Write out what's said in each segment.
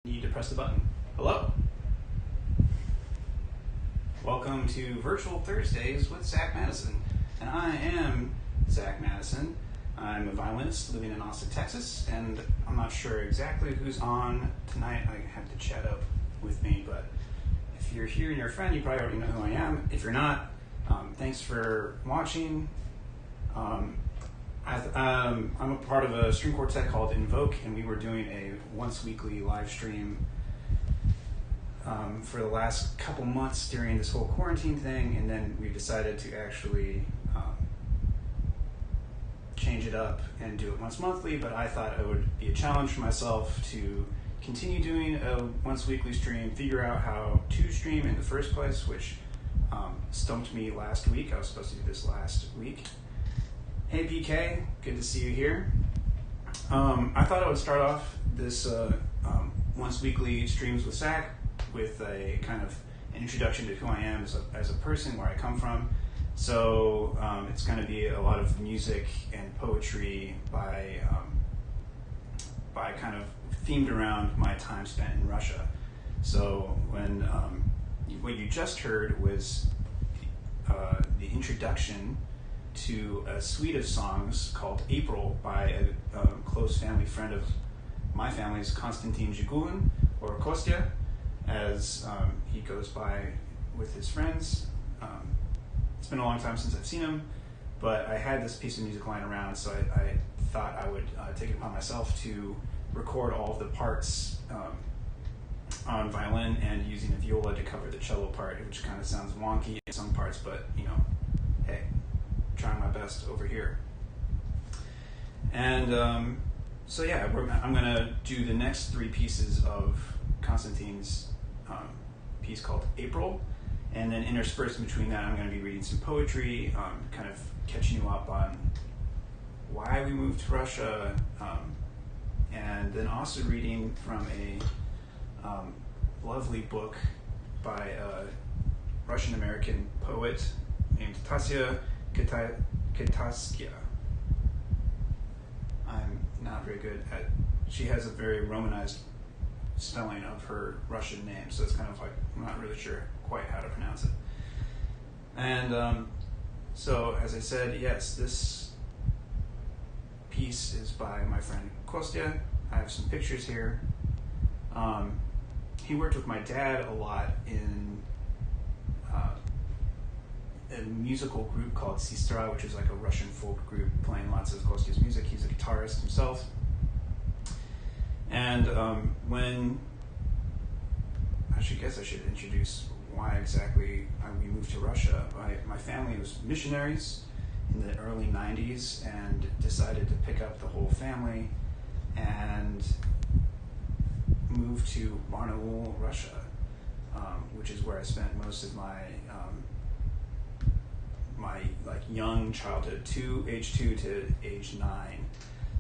Need to press the button. Hello. Welcome to Virtual Thursdays with Zach Matteson. And I am Zach Matteson. I'm a violinist living in Austin, Texas, and I'm not sure exactly who's on tonight. I have to chat up with me, but if you're here and you're a friend, you probably already know who I am. If you're not, thanks for watching. I'm a part of a string quartet called Invoke, and we were doing a once weekly live stream for the last couple months during this whole quarantine thing, and then we decided to actually change it up and do it once monthly, but I thought it would be a challenge for myself to continue doing a once weekly stream, figure out how to stream in the first place, which stumped me last week. I was supposed to do this last week. Hey PK, good to see you here. I thought I would start off this once weekly streams with Zach with a kind of an introduction to who I am as a person, where I come from. So it's going to be a lot of music and poetry by kind of themed around my time spent in Russia. So when what you just heard was the introduction to a suite of songs called April by a close family friend of my family's, Konstantin Zhigulin, or Kostya, as he goes by with his friends. It's been a long time since I've seen him, but I had this piece of music lying around, so I thought I would take it upon myself to record all of the parts on violin and using a viola to cover the cello part, which kind of sounds wonky in some parts, but hey, trying my best over here. And so yeah, I'm going to do the next three pieces of Konstantin's piece called April, and then interspersed in between that I'm going to be reading some poetry, kind of catching you up on why we moved to Russia, and then also reading from a lovely book by a Russian-American poet named Tasia Kataskia. I'm not very good at, she has a very Romanized spelling of her Russian name, so it's kind of like, I'm not really sure quite how to pronounce it. And so, as I said, yes, this piece is by my friend Kostya. I have some pictures here. He worked with my dad a lot in a musical group called Sistra, which is like a Russian folk group playing lots of Kostya's music. He's a guitarist himself. And when, I should introduce why exactly we moved to Russia. My family was missionaries in the early 90s and decided to pick up the whole family and move to Barnaul, Russia, which is where I spent most of my young childhood, age 2 to age 9.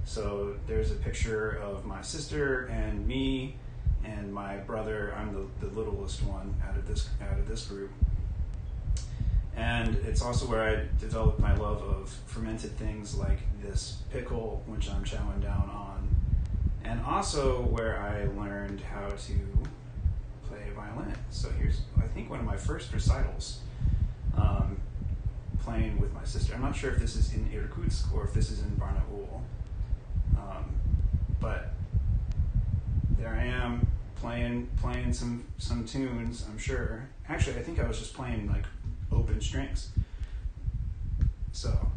So there's a picture of my sister and me and my brother. I'm the littlest one out of this group. And it's also where I developed my love of fermented things like this pickle, which I'm chowing down on, and also where I learned how to play violin. So here's, I think, one of my first recitals, playing with my sister. I'm not sure if this is in Irkutsk or if this is in Barnaul, but there I am playing some tunes, I'm sure. Actually, I think I was just playing like open strings. So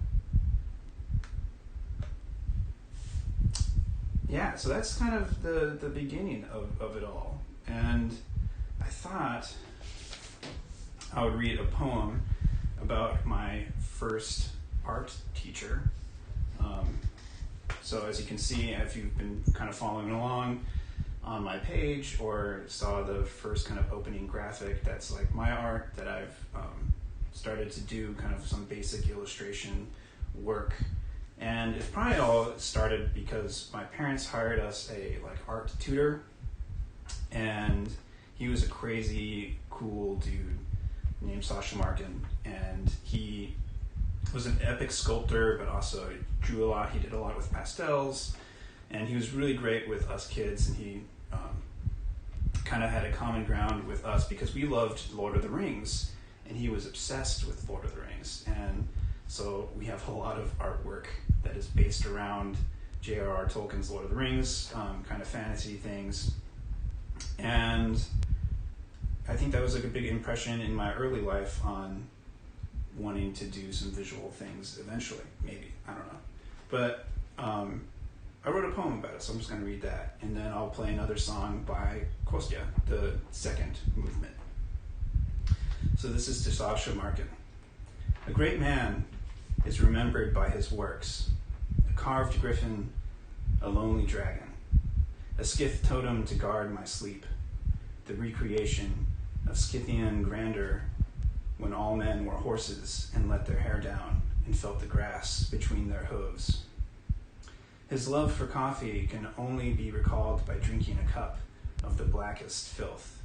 yeah, so that's kind of the beginning of it all. And I thought I would read a poem about my first art teacher. So as you can see, if you've been kind of following along on my page or saw the first kind of opening graphic, that's like my art that I've started to do kind of some basic illustration work. And it probably all started because my parents hired us a art tutor, and he was a crazy cool dude named Sasha Markin, and he was an epic sculptor, but also drew a lot. He did a lot with pastels, and he was really great with us kids, and he kind of had a common ground with us because we loved Lord of the Rings, and he was obsessed with Lord of the Rings. And so we have a lot of artwork that is based around J.R.R. Tolkien's Lord of the Rings, kind of fantasy things. And I think that was like a big impression in my early life on wanting to do some visual things eventually, maybe. I don't know. But I wrote a poem about it, so I'm just going to read that. And then I'll play another song by Kostya, the second movement. So this is to Sasha Markin. A great man is remembered by his works. A carved griffin, a lonely dragon. A Skith totem to guard my sleep. The recreation of Scythian grandeur when all men were horses and let their hair down and felt the grass between their hooves. His love for coffee can only be recalled by drinking a cup of the blackest filth.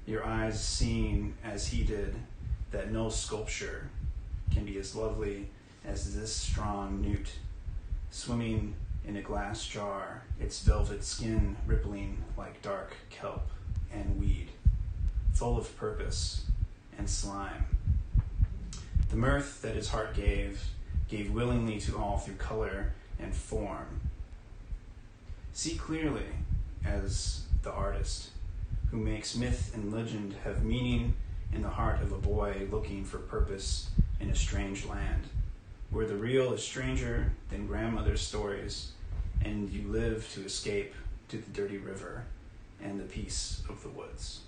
Your eyes seeing, as he did, that no sculpture can be as lovely as this strong newt, swimming in a glass jar, its velvet skin rippling like dark kelp and weed, full of purpose and slime. The mirth that his heart gave willingly to all through color and form. See clearly as the artist who makes myth and legend have meaning in the heart of a boy looking for purpose in a strange land, where the real is stranger than grandmother's stories, and you live to escape to the dirty river and the peace of the woods.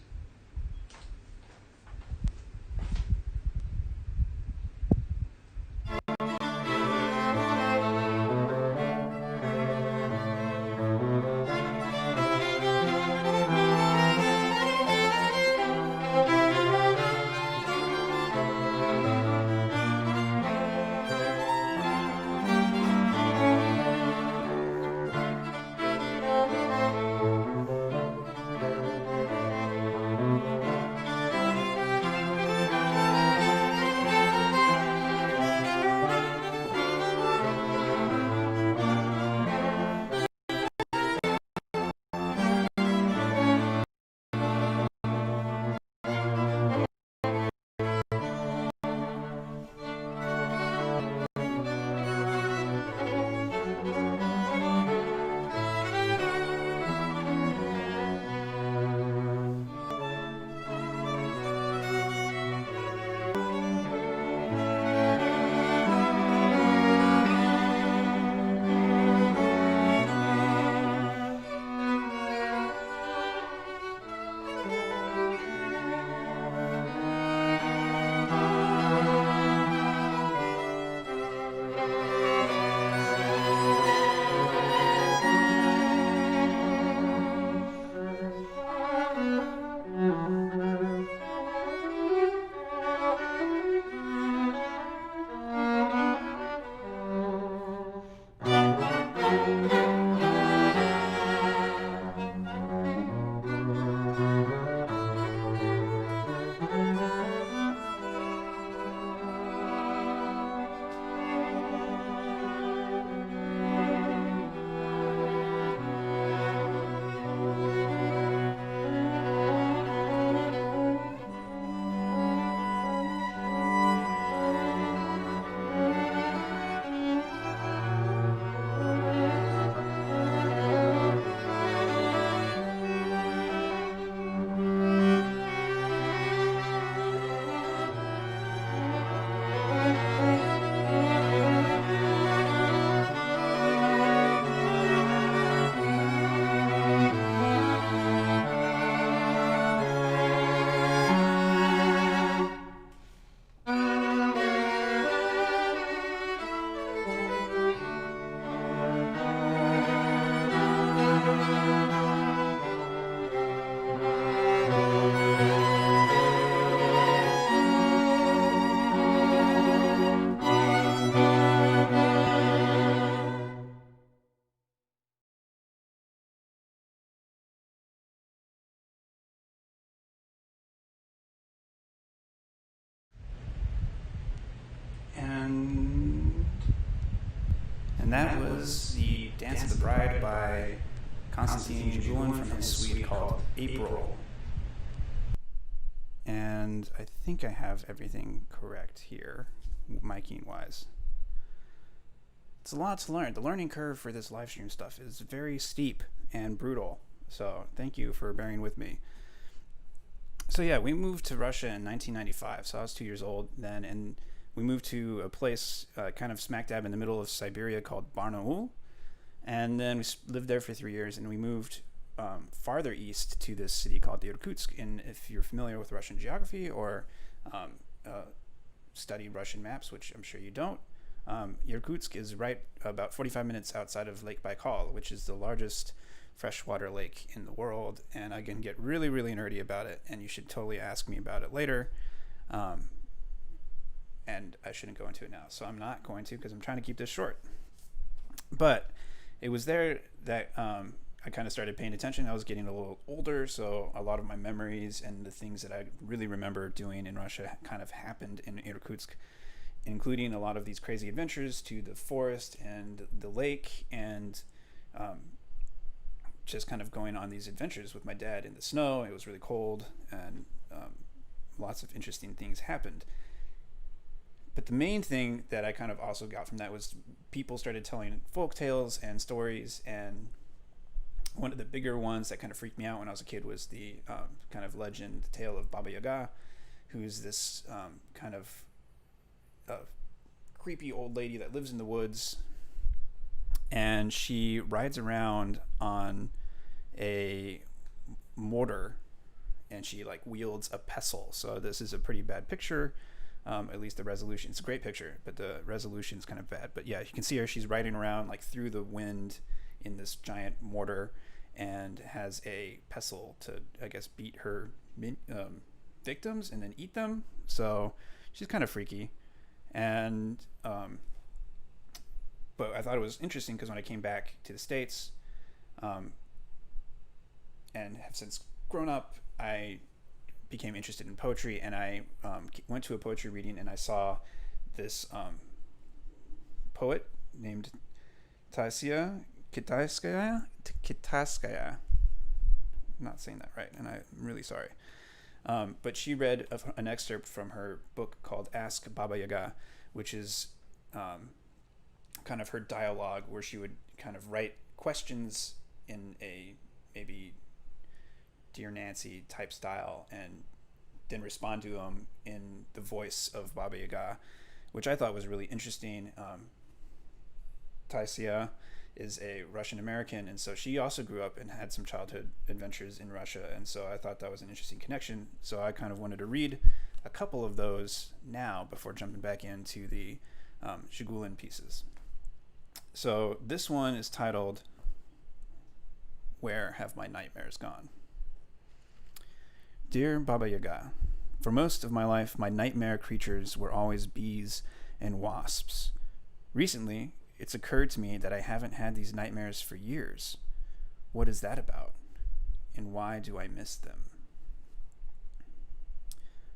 And that was the Dance of the Bride by Konstantin Jigulin from his suite called April. And I think I have everything correct here, miking wise. It's a lot to learn. The learning curve for this live stream stuff is very steep and brutal. So thank you for bearing with me. So yeah, we moved to Russia in 1995. So I was 2 years old then, and we moved to a place kind of smack dab in the middle of Siberia called Barnaul. And then we lived there for 3 years, and we moved farther east to this city called Irkutsk. And if you're familiar with Russian geography or study Russian maps, which I'm sure you don't, Irkutsk is right about 45 minutes outside of Lake Baikal, which is the largest freshwater lake in the world. And I can get really, really nerdy about it, and you should totally ask me about it later. And I shouldn't go into it now, so I'm not going to, because I'm trying to keep this short. But it was there that I kind of started paying attention. I was getting a little older, so a lot of my memories and the things that I really remember doing in Russia kind of happened in Irkutsk, including a lot of these crazy adventures to the forest and the lake, and just kind of going on these adventures with my dad in the snow. It was really cold, and lots of interesting things happened. But the main thing that I kind of also got from that was people started telling folk tales and stories, and one of the bigger ones that kind of freaked me out when I was a kid was the kind of legend, the tale of Baba Yaga, who's this kind of creepy old lady that lives in the woods, and she rides around on a mortar, and she like wields a pestle. So this is a pretty bad picture. At least the resolution. It's a great picture, but the resolution is kind of bad. But yeah, you can see her. She's riding around like through the wind in this giant mortar, and has a pestle to, I guess, beat her victims and then eat them. So she's kind of freaky. And but I thought it was interesting because when I came back to the States, and have since grown up, I became interested in poetry, and I went to a poetry reading, and I saw this poet named Tasia Kitaiskaya. I'm not saying that right, and I'm really sorry. But she read an excerpt from her book called Ask Baba Yaga, which is kind of her dialogue where she would kind of write questions in a maybe Dear Nancy type style, and then respond to them in the voice of Baba Yaga, which I thought was really interesting. Taisia is a Russian American, and so she also grew up and had some childhood adventures in Russia, and so I thought that was an interesting connection. So I kind of wanted to read a couple of those now before jumping back into the Zhigulin pieces. So this one is titled Where Have My Nightmares Gone? Dear Baba Yaga, for most of my life, my nightmare creatures were always bees and wasps. Recently, it's occurred to me that I haven't had these nightmares for years. What is that about? And why do I miss them?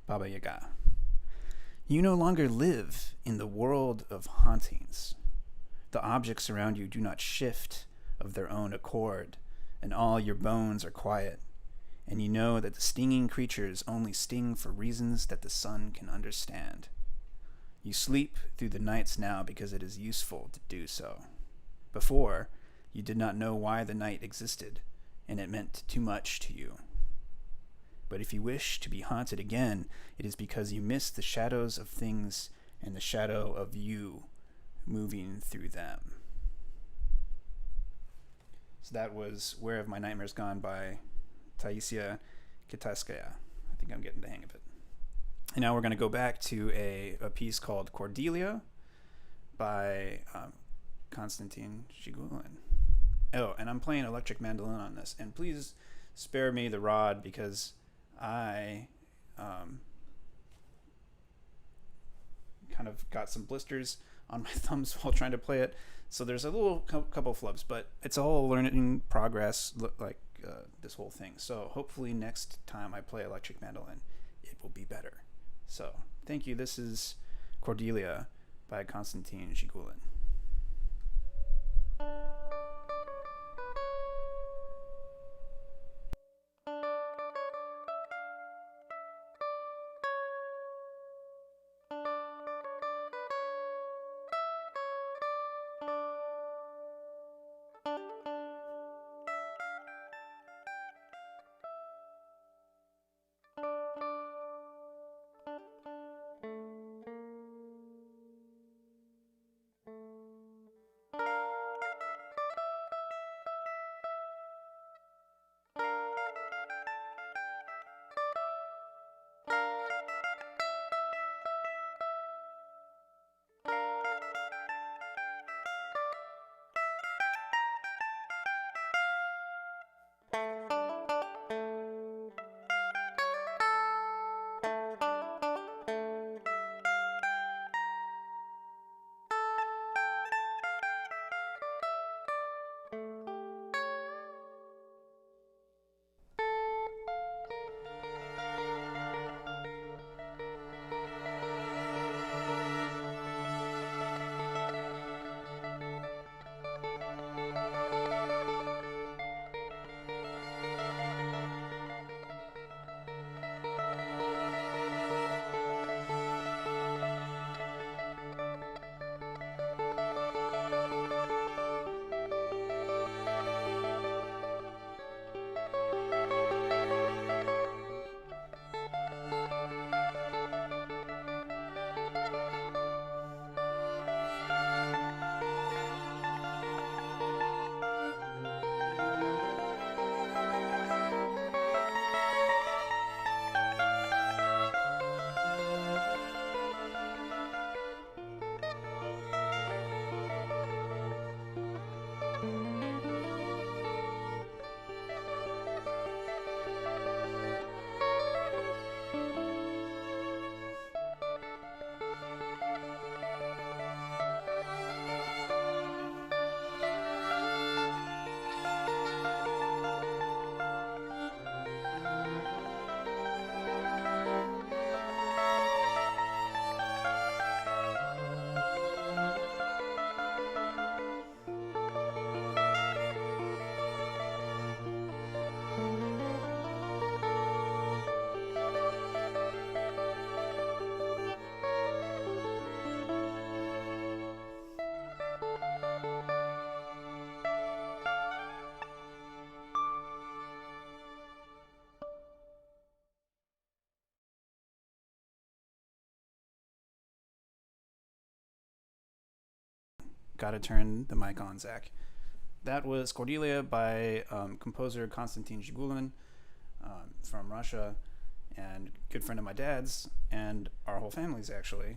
Baba Yaga, you no longer live in the world of hauntings. The objects around you do not shift of their own accord, and all your bones are quiet. And you know that the stinging creatures only sting for reasons that the sun can understand. You sleep through the nights now because it is useful to do so. Before, you did not know why the night existed, and it meant too much to you. But if you wish to be haunted again, it is because you miss the shadows of things and the shadow of you moving through them. So that was Where Have My Nightmares Gone by Taisia Kitaiskaya. I think I'm getting the hang of it. And now we're going to go back to a piece called Cordelia by Konstantin Zhigulin. Oh, and I'm playing electric mandolin on this. And please spare me the rod because I kind of got some blisters on my thumbs while trying to play it. So there's a little couple flubs, but it's all learning progress, like this whole thing. So hopefully next time I play electric mandolin, it will be better. So thank you. This is Cordelia by Konstantin Zhigulin. Gotta turn the mic on, Zach. That was Cordelia by composer Konstantin Zhigulin from Russia, and good friend of my dad's and our whole family's, actually.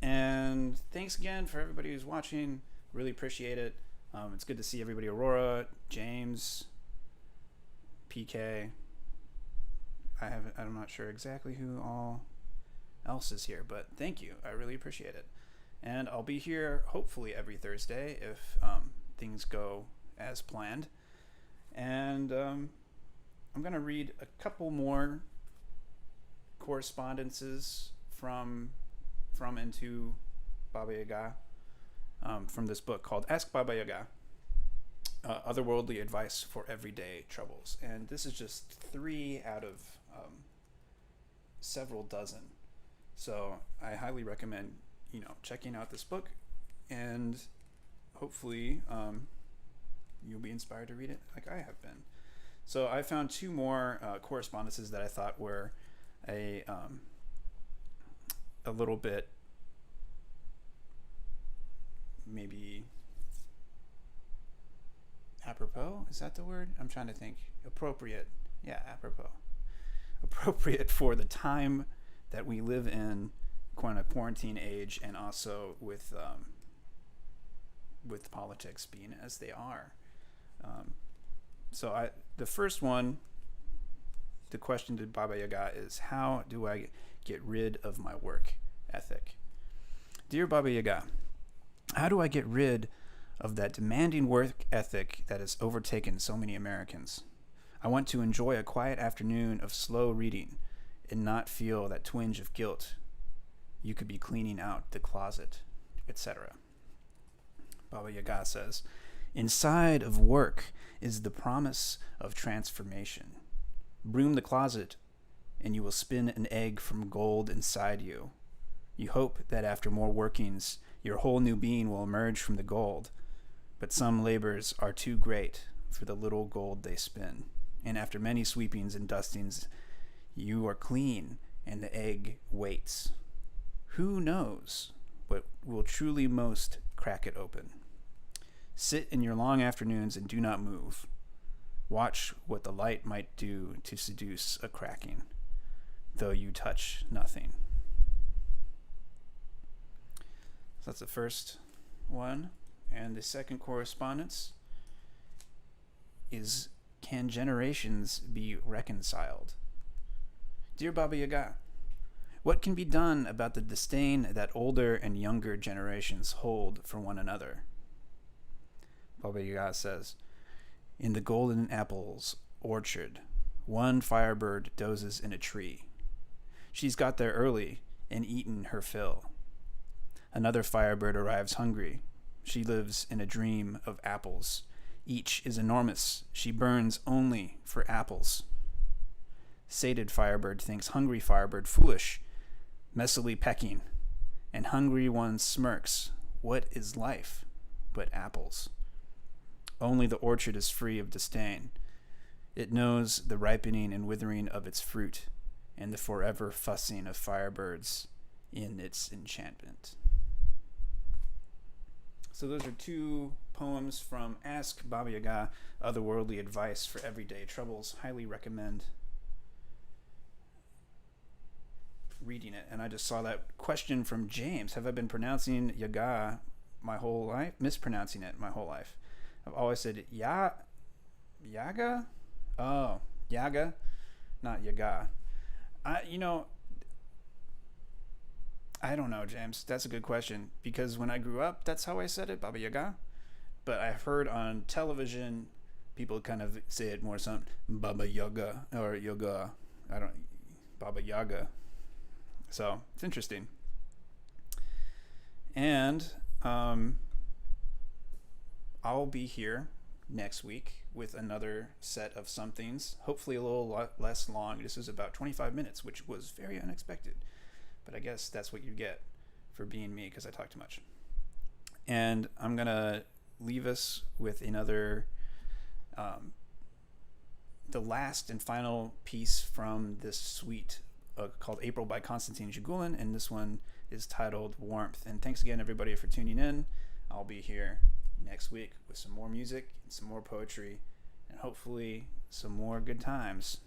And thanks again for everybody who's watching. Really appreciate it. It's good to see everybody. Aurora, James, PK. I'm not sure exactly who all else is here, but thank you. I really appreciate it. And I'll be here hopefully every Thursday if things go as planned. And I'm going to read a couple more correspondences from and to Baba Yaga from this book called Ask Baba Yaga, Otherworldly Advice for Everyday Troubles. And this is just 3 out of several dozen. So I highly recommend checking out this book, and hopefully you'll be inspired to read it like I have been. So I found 2 more correspondences that I thought were a little bit maybe apropos. Is that the word? I'm trying to think. Appropriate. Yeah, apropos. Appropriate for the time that we live in, kind of quarantine age, and also with politics being as they are. So the first one, the question to Baba Yaga is, how do I get rid of my work ethic? Dear Baba Yaga, how do I get rid of that demanding work ethic that has overtaken so many Americans? I want to enjoy a quiet afternoon of slow reading and not feel that twinge of guilt you could be cleaning out the closet, etc. Baba Yaga says, inside of work is the promise of transformation. Broom the closet, and you will spin an egg from gold inside you. You hope that after more workings, your whole new being will emerge from the gold. But some labors are too great for the little gold they spin. And after many sweepings and dustings, you are clean, and the egg waits. Who knows what will truly most crack it open? Sit in your long afternoons and do not move. Watch what the light might do to seduce a cracking, though you touch nothing. So that's the first one. And the second correspondence is, can generations be reconciled? Dear Baba Yaga, what can be done about the disdain that older and younger generations hold for one another? Baba Yaga says, In the golden apples orchard, one firebird dozes in a tree. She's got there early and eaten her fill. Another firebird arrives hungry. She lives in a dream of apples. Each is enormous. She burns only for apples. Sated firebird thinks hungry firebird foolish, messily pecking, and hungry one smirks. What is life but apples? Only the orchard is free of disdain. It knows the ripening and withering of its fruit, and the forever fussing of firebirds in its enchantment. So those are two poems from Ask Baba Yaga, Otherworldly Advice for Everyday Troubles. Highly recommend reading it. And I just saw that question from James. Have I been pronouncing Yaga my whole life? Mispronouncing it my whole life. I've always said Yaga? Oh, Yaga, not Yaga. I don't know, James. That's a good question. Because when I grew up, that's how I said it, Baba Yaga. But I've heard on television, people kind of say it more something, Baba Yaga, or Yoga. Baba Yaga. So, it's interesting. And I'll be here next week with another set of somethings, hopefully a little less long. This is about 25 minutes, which was very unexpected. But I guess that's what you get for being me, because I talk too much. And I'm going to leave us with another, the last and final piece from this suite called April by Konstantin Zhigulin, and this one is titled Warmth. And thanks again, everybody, for tuning in. I'll be here next week with some more music and some more poetry and hopefully some more good times.